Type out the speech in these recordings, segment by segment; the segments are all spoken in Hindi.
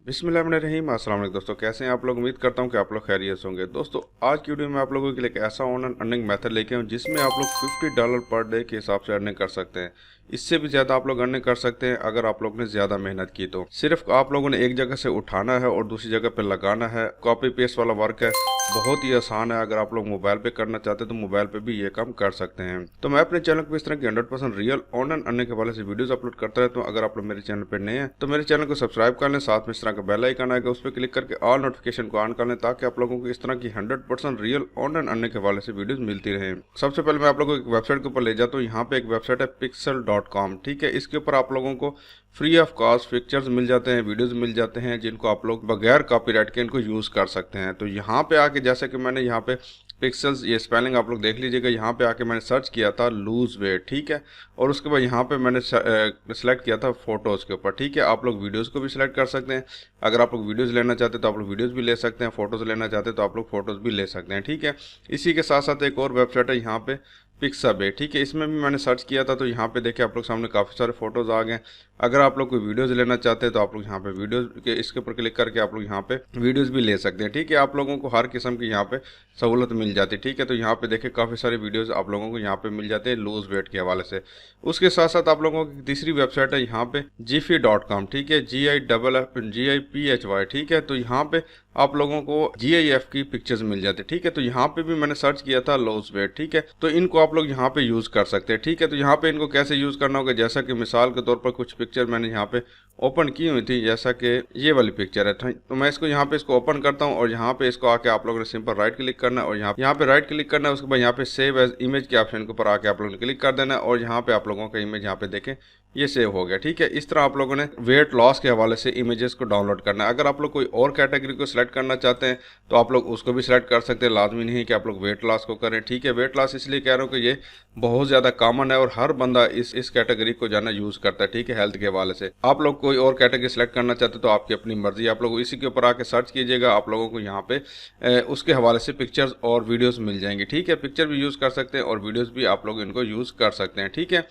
बिस्मिल्लाहिर्रहमानिर्रहीम। अस्सलाम वालेकुम दोस्तों, कैसे हैं आप लोग। उम्मीद करता हूं कि आप लोग खैरियत से होंगे। दोस्तों आज की वीडियो में आप लोगों के लिए एक ऐसा ऑनलाइन अर्निंग मेथड लेके आऊं जिसमें आप लोग $50 पर डे के हिसाब से अर्निंग कर सकते हैं। इससे भी ज़्यादा आप लोग अर्निंग कर सकते हैं अगर आप लोग ने ज़्यादा मेहनत की तो। सिर्फ आप लोगों ने एक जगह से उठाना है और दूसरी जगह पर लगाना है। कॉपी पेस्ट वाला वर्क है, बहुत ही आसान है। अगर आप लोग मोबाइल पे करना चाहते हैं तो मोबाइल पे भी ये काम कर सकते हैं। तो मैं अपने चैनल पर इस तरह की 100% रियल ऑनलाइन अर्निंग के हवाले से वीडियोस अपलोड करता रहता हूँ। अगर आप लोग मेरे चैनल पर नए हैं तो मेरे चैनल को सब्सक्राइब कर लें, साथ में इस तरह का बेल आइकन आएगा उस पर क्लिक करके ऑल नोटिफिकेशन को ऑन कर लें ताकि आप लोगों को इस तरह की 100% रियल ऑनलाइन अर्निंग के हवाले से वीडियोस मिलती रहे। सबसे पहले मैं आप लोगों को एक वेबसाइट के ऊपर ले जाता हूँ। यहाँ पे एक वेबसाइट है pixel.com, ठीक है। इसके ऊपर आप लोगों को फ्री ऑफ कॉस्ट पिक्चर्स मिल जाते हैं, वीडियोस मिल जाते हैं जिनको आप लोग बगैर कॉपीराइट के इनको यूज़ कर सकते हैं। तो यहाँ पे आके जैसे कि मैंने यहाँ पे पिक्सल्स, ये स्पेलिंग आप लोग देख लीजिएगा। यहाँ पे आके मैंने सर्च किया था लूज वेट, ठीक है। और उसके बाद यहाँ पे मैंने सेलेक्ट किया था फोटोज़ के ऊपर, ठीक है। आप लोग वीडियोस को भी सिलेक्ट कर सकते हैं। अगर आप लोग वीडियोस लेना चाहते हैं तो आप लोग वीडियोस भी ले सकते हैं, फोटोज़ लेना चाहते हैं तो आप लोग फोटोज़ भी ले सकते हैं, ठीक है। इसी के साथ साथ एक और वेबसाइट है यहाँ पे पिक्साबे, ठीक है। इसमें भी मैंने सर्च किया था तो यहाँ पे देखिए आप लोग सामने काफ़ी सारे फोटोज़ आ गए। अगर आप लोग कोई वीडियोस लेना चाहते हैं तो आप लोग यहाँ पे वीडियोस के इसके ऊपर क्लिक करके आप लोग यहाँ पे वीडियोस भी ले सकते हैं, ठीक है। आप लोगों को हर किस्म की यहाँ पे सहूलत मिल जाती है, ठीक है। तो यहाँ पे देखिए काफ़ी सारे वीडियोस आप लोगों को यहाँ पे मिल जाते हैं लूज वेट के हवाले से। उसके साथ साथ आप लोगों की तीसरी वेबसाइट है यहाँ पे GIPhy.com, ठीक है। GIPhy, ठीक है। तो यहाँ पे आप लोगों को GIF की पिक्चर्स मिल जाते हैं, ठीक है। तो यहाँ पे भी मैंने सर्च किया था लूज वेट, ठीक है। तो इनको आप लोग यहाँ पे यूज़ कर सकते हैं, ठीक है। तो यहाँ पे इनको कैसे यूज़ करना होगा, जैसा कि मिसाल के तौर पर कुछ पिक्चर मैंने यहाँ पे ओपन की हुई थी, जैसा कि ये वाली पिक्चर है। तो मैं इसको यहाँ पे इसको ओपन करता हूँ और यहाँ पे इसको आके आप लोगों ने सिंपल राइट क्लिक करना है और यहाँ पे राइट क्लिक करना है। उसके बाद यहाँ पे सेव एज इमेज के ऑप्शन के ऊपर आके आप लोगों ने क्लिक कर देना है और यहाँ पे आप लोगों का इमेज यहाँ पे देखें ये सेव हो गया, ठीक है। इस तरह आप लोगों ने वेट लॉस के हवाले से इमेजेस को डाउनलोड करना है। अगर आप लोग कोई और कैटेगरी को सिलेक्ट करना चाहते हैं तो आप लोग उसको भी सिलेक्ट कर सकते हैं। लाजमी नहीं है कि आप लोग वेट लॉस को करें, ठीक है। वेट लॉस इसलिए कह रहा हूँ कि ये बहुत ज़्यादा कॉमन है और हर बंदा इस कैटेगरी को जाना यूज़ करता है, ठीक है, हेल्थ के हवाले से। आप लोग कोई और कैटेगरी सेलेक्ट करना चाहते हैं तो आपकी अपनी मर्जी। आप लोग इसी के ऊपर आके सर्च कीजिएगा, आप लोगों को यहाँ पे उसके हवाले से पिक्चर्स और वीडियोज़ मिल जाएंगी, ठीक है। पिक्चर भी यूज़ कर सकते हैं और वीडियोज़ भी आप लोग इनको यूज़ कर सकते हैं, ठीक है।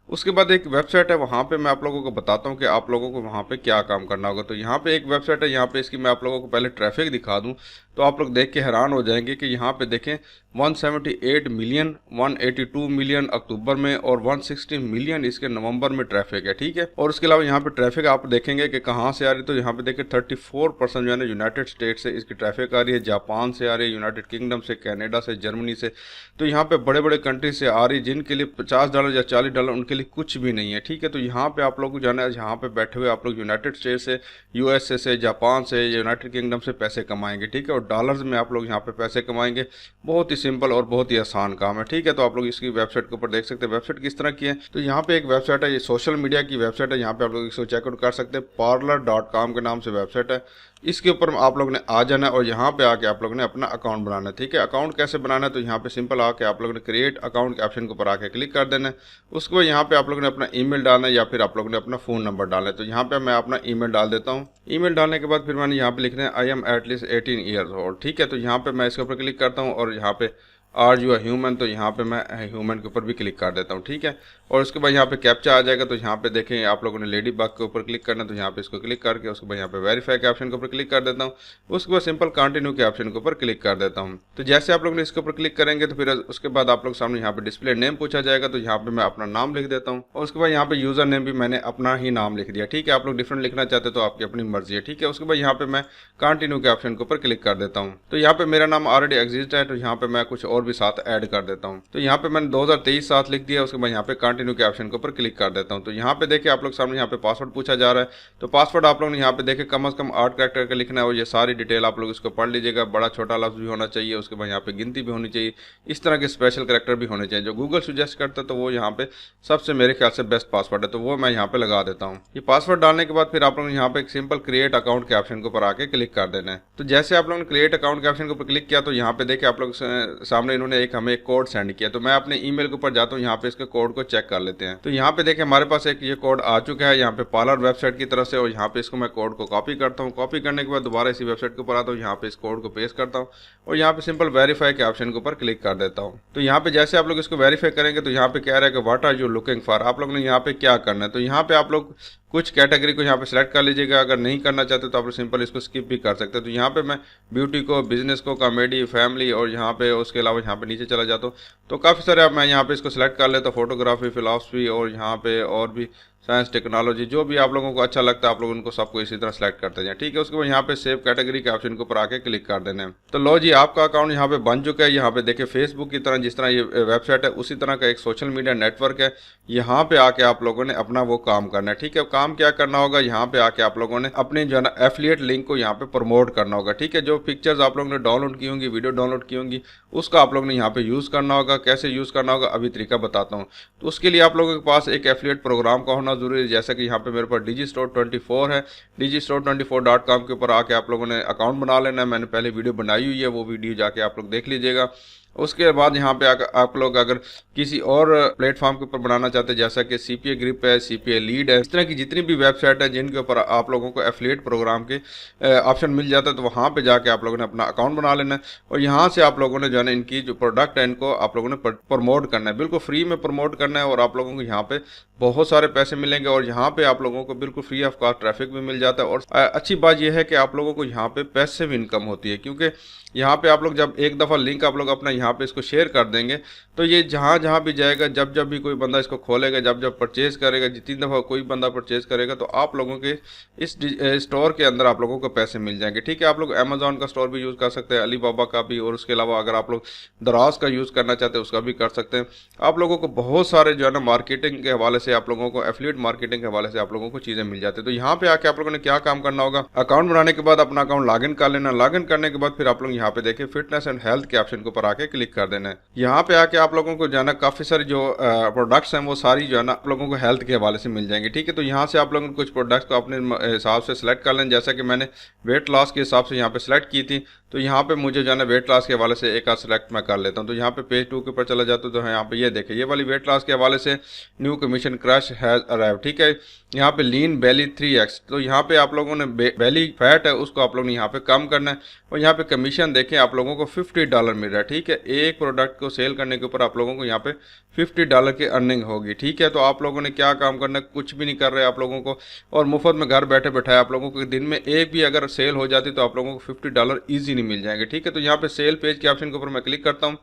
उसके बाद एक वेबसाइट है, वहाँ पे मैं आप लोगों को बताता हूँ कि आप लोगों को वहाँ पे क्या काम करना होगा। तो यहाँ पे एक वेबसाइट है, यहाँ पे इसकी मैं आप लोगों को पहले ट्रैफिक दिखा दूँ तो आप लोग देख के हैरान हो जाएंगे कि यहाँ पे देखें 178 मिलियन, 182 मिलियन अक्टूबर में और 160 मिलियन इसके नवंबर में ट्रैफिक है, ठीक है। और उसके अलावा यहाँ पे ट्रैफिक आप देखेंगे कि कहाँ से आ रही है। तो यहाँ पे देखें 34% जो है ना यूनाइटेड स्टेट से इसकी ट्रैफिक आ रही है, जापान से आ रही है, यूनाइटेड किंगडम से, कनाडा से, जर्मनी से। तो यहाँ पे बड़े बड़े कंट्री से आ रही है जिनके लिए $50 या $40 उनके लिए कुछ भी नहीं है, ठीक है। तो यहाँ पे आप लोग को जाना है, यहाँ पे बैठे हुए आप लोग यूनाइटेड स्टेट से, USA से, जापान से, यूनाइटेड किंगडम से पैसे कमाएंगे, ठीक है। और डॉलर्स में आप लोग यहाँ पे पैसे कमाएंगे। बहुत ही सिंपल और बहुत ही आसान काम है, ठीक है। तो आप लोग इसकी वेबसाइट के ऊपर देख सकते हैं वेबसाइट किस तरह की है। तो यहाँ पे एक वेबसाइट है, ये सोशल मीडिया की वेबसाइट है। यहाँ पे आप लोग इसको चेकआउट कर सकते हैं। parler.com के नाम से वेबसाइट है। इसके ऊपर आप लोग ने आ जाना है और यहाँ पे आके आप लोग ने अपना अकाउंट बनाना है, ठीक है। अकाउंट कैसे बनाना है, तो यहाँ पे सिंपल आके आप लोग ने क्रिएट अकाउंट के ऑप्शन के ऊपर आके क्लिक कर देना है। उसके बाद यहाँ पे आप लोग ने अपना ईमेल डालना है या फिर आप लोग ने अपना फ़ोन नंबर डालना है। तो यहाँ पे मैं अपना ईमेल डाल देता हूँ। ईमेल डालने के बाद फिर मैंने यहाँ पे लिखना है I am at least 18 years old, ठीक है। तो यहाँ पे मैं इसके ऊपर क्लिक करता हूँ और यहाँ पे आर यू ह्यूमन, तो यहाँ पे मैं ह्यूमन के ऊपर भी क्लिक कर देता हूँ, ठीक है। और उसके बाद यहाँ पे कैप्चा आ जाएगा। तो यहाँ पे देखें आप लोगों ने लेडी बग के ऊपर क्लिक करना, तो यहाँ पे इसको क्लिक करके उसके बाद यहाँ पे वेरीफाई के ऑप्शन के ऊपर क्लिक कर देता हूँ। उसके बाद सिंपल कंटिन्यू के ऑप्शन के ऊपर क्लिक कर देता हूँ। तो जैसे आप लोग ने इसके ऊपर क्लिक करेंगे तो फिर उसके बाद आप लोग सामने यहाँ पे डिस्प्ले नेम पूछा जाएगा। तो यहाँ पे मैं अपना नाम लिख देता हूँ और उसके बाद यहाँ पे यूजर नेम भी मैंने अपना ही नाम लिख दिया, ठीक है। आप लोग डिफरेंट लिखना चाहते तो आपकी अपनी मर्जी है, ठीक है। उसके बाद यहाँ पे मैं कंटिन्यू के ऑप्शन के ऊपर क्लिक कर देता हूँ। तो यहाँ पे मेरा नाम ऑलरेडी एग्जिस्ट है, तो यहाँ पे मैं कुछ और भी साथ ऐड कर देता हूँ। तो यहाँ पे मैंने 2023 साथ लिख दिया। उसके बाद यहाँ पे कंटिन्यू के ऑप्शन के ऊपर क्लिक कर देता हूँ। तो यहाँ पे देखिए आप लोग सामने यहाँ पे पासवर्ड पूछा जा रहा है। तो पासवर्ड आप लोग ने यहाँ पे देखे कम से कम 8 कैरेक्टर का लिखना है और ये सारी डिटेल आप लोग इसको पढ़ लीजिएगा। बड़ा छोटा लफ्ज भी होना चाहिए, उसके बाद यहाँ पे गिनती भी होनी चाहिए, इस तरह के स्पेशल कैरेक्टर भी होने चाहिए। जो गूगल सजेस्ट करता है तो वो यहाँ पे सबसे मेरे ख्याल से बेस्ट पासवर्ड है, तो वो मैं यहाँ पे लगा देता हूँ। ये पासवर्ड डालने के बाद फिर आप लोग यहाँ पे एक सिंपल क्रिएट अकाउंट के ऑप्शन के ऊपर आके क्लिक कर देना है। तो जैसे आप लोगों ने क्रिएट अकाउंट के ऑप्शन के ऊपर क्लिक किया तो यहाँ पे देखिए आप लोग सामने इन्होंने हमें एक कोड सेंड किया। तो मैं अपने ईमेल के ऊपर जाता हूँ, यहाँ पे इसके कोड को चेक कर लेते हैं। तो यहाँ पे देखिए हमारे पास एक ये कोड आ चुका है यहाँ पे पार्लर वेबसाइट की तरफ से और यहाँ पे इसको मैं कोड को कॉपी करता हूँ। कॉपी करने के बाद दोबारा इसी वेबसाइट के ऊपर आता हूँ, यहाँ पे इस कोड को पेस्ट करता हूँ और यहाँ पे सिंपल वेरीफाई के ऑप्शन के ऊपर क्लिक कर देता हूँ। तो यहाँ पे जैसे आप लोग इसको वेरीफाई करेंगे तो यहाँ पे कह रहा है कि what are you looking for, आप लोग ने यहाँ पे क्या करना है। तो यहाँ पे आप लोग कुछ कैटेगरी को यहाँ पे सिलेक्ट कर लीजिएगा। अगर नहीं करना चाहते तो आप सिंपल इसको स्किप भी कर सकते हैं। तो यहाँ पे मैं ब्यूटी को, बिजनेस को, कॉमेडी, फैमिली और यहाँ पे उसके अलावा यहाँ पे नीचे चला जाता हूँ तो काफ़ी सारे अब मैं यहाँ पे इसको सिलेक्ट कर लेता हूँ। फोटोग्राफी, फिलासफी और यहाँ पे और भी साइंस, टेक्नोलॉजी, जो भी आप लोगों को अच्छा लगता है आप लोग उनको सबको इसी तरह सेलेक्ट करते हैं। ठीक है, उसके बाद यहाँ पे सेव कैटेगरी के ऑप्शन के ऊपर आके क्लिक कर देना है। तो लो जी, आपका अकाउंट यहाँ पे बन चुका है। यहाँ पे देखिए फेसबुक की तरह जिस तरह ये वेबसाइट है उसी तरह का एक सोशल मीडिया नेटवर्क है। यहाँ पे आके आप लोगों ने अपना वो काम करना है। ठीक है, काम क्या करना होगा, यहाँ पे आके आप लोगों ने अपने जो है ना एफिलिएट लिंक को यहाँ पे प्रमोट करना होगा। ठीक है, जो पिक्चर्स आप लोगों ने डाउनलोड की होंगी, वीडियो डाउनलोड की होंगी, उसका आप लोगों ने यहाँ पे यूज करना होगा। कैसे यूज करना होगा अभी तरीका बताता हूँ। तो उसके लिए आप लोगों के पास एक एफिलिएट प्रोग्राम का होना जरूरी है। जैसा कि यहाँ पे मेरे पास digistore24 है। digistore24.com के ऊपर आके आप लोगों ने अकाउंट बना लेना है। मैंने पहले वीडियो बनाई हुई है, वो वीडियो जाके आप लोग देख लीजिएगा। उसके बाद यहाँ पे आप लोग अगर किसी और प्लेटफॉर्म के ऊपर बनाना चाहते हैं जैसा कि सीपीए ग्रिप है, सीपीए लीड है, इस तरह की जितनी भी वेबसाइट है जिनके ऊपर आप लोगों को एफिलिएट प्रोग्राम के ऑप्शन मिल जाता है तो वहाँ पे जाके आप लोगों ने अपना अकाउंट बना लेना है और यहाँ से आप लोगों ने जो है ना इनकी जो प्रोडक्ट है इनको आप लोगों ने प्रमोट करना है। बिल्कुल फ्री में प्रमोट करना है और आप लोगों को यहाँ पे बहुत सारे पैसे मिलेंगे और यहाँ पे आप लोगों को बिल्कुल फ्री ऑफ कॉस्ट ट्रैफिक भी मिल जाता है। और अच्छी बात यह है कि आप लोगों को यहाँ पे पैसिव इनकम होती है, क्योंकि यहाँ पे आप लोग जब एक दफ़ा लिंक आप लोग अपना यहाँ पे इसको शेयर कर देंगे तो ये जहाँ जहाँ भी जाएगा, जब जब भी कोई बंदा इसको खोलेगा, जब जब परचेज करेगा, जितनी दफ़ा कोई बंदा परचेज करेगा तो आप लोगों के इस स्टोर के अंदर आप लोगों को पैसे मिल जाएंगे। ठीक है, आप लोग अमेजोन का स्टोर भी यूज़ कर सकते हैं, अली बाबा का भी, और उसके अलावा अगर आप लोग दराज का यूज़ करना चाहते हैं उसका भी कर सकते हैं। आप लोगों को बहुत सारे जो है ना मार्केटिंग के हवाले से आप लोगों को एफिलिएट मार्केटिंग के हवाले से आप लोगों को चीज़ें मिल जाती है। तो यहाँ पे आके आप लोगों ने क्या काम करना होगा, अकाउंट बनाने के बाद अपना अकाउंट लॉगिन कर लेना। लॉगिन करने के बाद फिर आप लोग यहाँ पे देखिए फिटनेस एंड हेल्थ के ऑप्शन के ऊपर आके क्लिक कर देना है। यहाँ पे आके आप लोगों को जो है ना काफ़ी सारी जो प्रोडक्ट्स हैं वो सारी जो है ना आप लोगों को हेल्थ के हवाले से मिल जाएंगे। ठीक है, तो यहाँ से आप लोगों ने कुछ प्रोडक्ट्स को अपने हिसाब से सिलेक्ट कर लें। जैसा कि मैंने वेट लॉस के हिसाब से यहाँ पे सिलेक्ट की थी तो यहाँ पे मुझे जो है ना वेट लॉस के हवाले से एक आध सिलेक्ट मैं कर लेता हूँ। तो यहाँ पे पेज 2 के ऊपर चला जाता हूँ तो यहाँ पे ये देखिए ये वाली वेट लॉस के हवाले से new commission crush has arrive. ठीक है, यहाँ पे लीन बेली 3x, तो यहाँ पे आप लोगों ने बेली फैट है उसको आप लोगों ने यहाँ पे कम करना है और यहाँ पे कमीशन देखें आप लोगों को $50 मिल रहा है। ठीक है, एक प्रोडक्ट को सेल करने के ऊपर आप लोगों को यहाँ पे $50 की अर्निंग होगी। ठीक है, तो आप लोगों ने क्या काम करना है, कुछ भी नहीं कर रहे आप लोगों को और मुफ्त में घर बैठे बैठाए आप लोगों को दिन में एक भी अगर सेल हो जाती तो आप लोगों को $50 ईजी मिल जाएंगे। ठीक है, तो यहाँ पे सेल पेज के ऑप्शन के ऊपर मैं क्लिक करता हूँ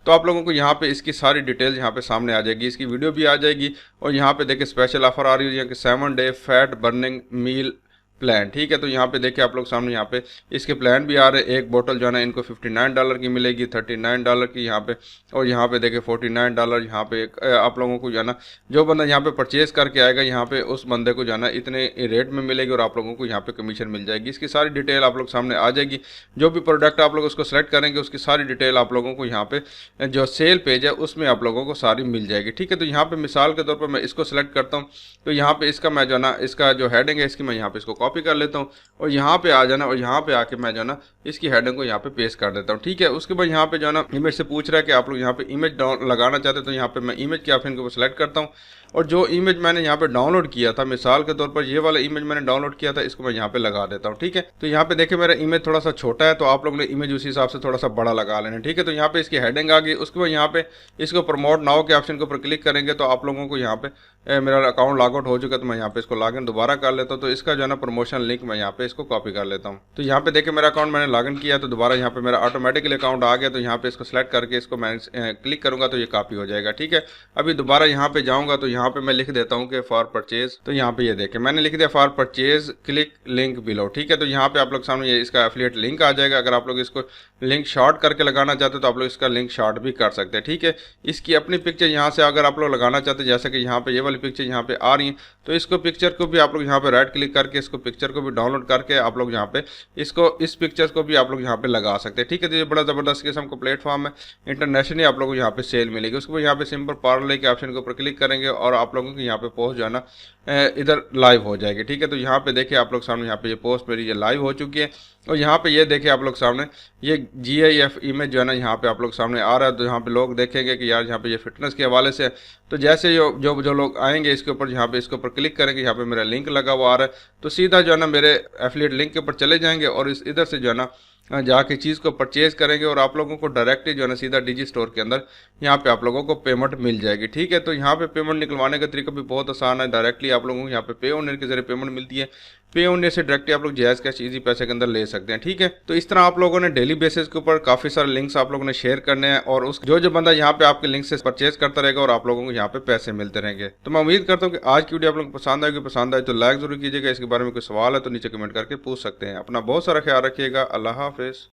तो आप लोगों को यहाँ पे इसकी सारी डिटेल यहाँ पे सामने आ जाएगी, इसकी वीडियो भी आ जाएगी और यहाँ पे देखिए स्पेशल ऑफर आ रही है कि 7 day fat burning meal plan. ठीक है, तो यहाँ पे देखिए आप लोग सामने यहाँ पे इसके प्लान भी आ रहे हैं। एक बोतल जो है ना इनको $59 की मिलेगी, $39 की यहाँ पे, और यहाँ पे देखिए $49 यहाँ पे आप लोगों को जो है ना जो बंदा यहाँ पे परचेज करके आएगा यहाँ पे उस बंदे को जो है ना इतने रेट में मिलेगी और आप लोगों को यहाँ पे कमीशन मिल जाएगी। इसकी सारी डिटेल आप लोग सामने आ जाएगी। जो भी प्रोडक्ट आप लोग उसको सेलेक्ट करेंगे उसकी सारी डिटेल आप लोगों को यहाँ पे जो सेल पेज है उसमें आप लोगों को सारी मिल जाएगी। ठीक है, तो यहाँ पे मिसाल के तौर पर मैं इसको सेलेक्ट करता हूँ तो यहाँ पे इसका मैं जो है ना इसका जो हेडिंग है इसकी मैं यहाँ पे इसको कॉपी कर लेता हूँ और यहाँ पे आ जाना और यहाँ पे आके मैं जो है ना इसकी हेडिंग को यहाँ पे पेस्ट कर देता हूँ। ठीक है, उसके बाद यहाँ पे जो है ना इमेज से पूछ रहा है कि आप लोग यहाँ पे इमेज लगाना चाहते हैं तो यहाँ पे मैं इमेज के ऑप्शन को सिलेक्ट करता हूँ और जो इमेज मैंने यहाँ पे डाउनलोड किया था, मिसाल के तौर पर ये वाला इमेज मैंने डाउनलोड किया था, इसको मैं यहाँ पे लगा देता हूँ। ठीक है, तो यहाँ पे देखिए मेरा इमेज थोड़ा सा छोटा है तो आप लोग ने इमेज उसी हिसाब से थोड़ा सा बड़ा लगा लेना। ठीक है, तो यहाँ पे इसकी हेडिंग आ गई। उसके बाद यहाँ पे इसको प्रमोट नाउ के ऑप्शन के ऊपर क्लिक करेंगे तो आप लोगों को यहाँ पे मेरा अकाउंट लॉग आउट हो चुका है तो मैं यहाँ पे इसको लॉग इन दोबारा कर लेता हूँ। तो इसका जो है ना प्रमोशन लिंक मैं यहाँ पे इसको कॉपी कर लेता हूँ। तो यहाँ पे देखिए मेरा अकाउंट मैंने लॉग इन किया तो दोबारा यहाँ पे मेरा ऑटोमेटिकली अकाउंट आ गया। तो यहाँ पे इसको सिलेक्ट करके इसको मैं क्लिक करूंगा तो ये कॉपी हो जाएगा। ठीक है, अभी दोबारा यहाँ पे जाऊँगा तो यहाँ पे मैं लिख देता हूँ कि फॉर परचेज, तो यहाँ पे ये देखें मैंने लिख दिया for purchase click link below. ठीक है, तो यहाँ पे आप लोग सामने ये इसका एफिलिएट लिंक आ जाएगा। अगर आप लोग इसको लिंक शॉर्ट करके लगाना चाहते हो तो आप लोग इसका लिंक शॉर्ट भी कर सकते हैं। ठीक है, इसकी अपनी पिक्चर यहाँ से अगर आप लोग लगाना चाहते हैं जैसे कि यहाँ पे ये वाली पिक्चर यहाँ पे आ रही है तो इसको पिक्चर को भी आप लोग यहाँ पे राइट क्लिक करके इसको पिक्चर को भी डाउनलोड करके आप लोग यहाँ पे इसको इस पिक्चर्स को भी आप लोग यहाँ पे लगा सकते हैं। ठीक है, तो ये बड़ा ज़बरदस्त किस्म का प्लेटफॉर्म है, इंटरनेशनली आप लोगों को यहाँ पे सेल मिलेगी। उसके बाद यहाँ पे सिंपल पार्ले के ऑप्शन के ऊपर क्लिक करेंगे और आप लोगों को यहाँ पे पोस्ट जो है ना इधर लाइव हो जाएगी। ठीक है, तो यहाँ पे देखिए आप लोग सामने यहाँ पे ये पोस्ट मेरी ये लाइव हो चुकी है और यहाँ पे ये देखिए आप लोग सामने ये GIF इमेज जो है ना यहाँ पे आप लोग सामने आ रहा है। तो यहाँ पे लोग देखेंगे कि यार यहाँ पे ये फिटनेस के हवाले से, तो जैसे जो लोग आएंगे इसके ऊपर यहाँ पे इसके ऊपर क्लिक करेंगे, यहाँ पे मेरा लिंक लगा हुआ आ रहा है तो सीधा जो है ना मेरे एफिलिएट लिंक के ऊपर चले जाएंगे और इधर से जो है ना जाके चीज़ को परचेज करेंगे और आप लोगों को डायरेक्टली जो है ना सीधा डिजी स्टोर के अंदर यहाँ पे आप लोगों को पेमेंट मिल जाएगी। ठीक है, तो यहाँ पे पेमेंट निकलवाने का तरीका भी बहुत आसान है। डायरेक्टली आप लोगों को यहाँ पे पे ओनर के जरिए पेमेंट मिलती है। पे ओनर से डायरेक्टली आप लोग जायज़ कैश इजी पैसे के अंदर ले सकते हैं। ठीक है, तो इस तरह आप लोगों ने डेली बेसिस के ऊपर काफ़ी सारे लिंक्स आप लोगों ने शेयर करने हैं और उस जो बंदा यहाँ पे आपके लिंक से परचेज करता रहेगा और आप लोगों को यहाँ पे पैसे मिलते रहेंगे। तो मैं उम्मीद करता हूँ कि आज की वीडियो आप लोगों को पसंद आएगी। पसंद आए तो लाइक जरूर कीजिएगा। इसके बारे में कोई सवाल है तो नीचे कमेंट करके पूछ सकते हैं। अपना बहुत सारा ख्याल रखिएगा। अल्लाह हाफिज़।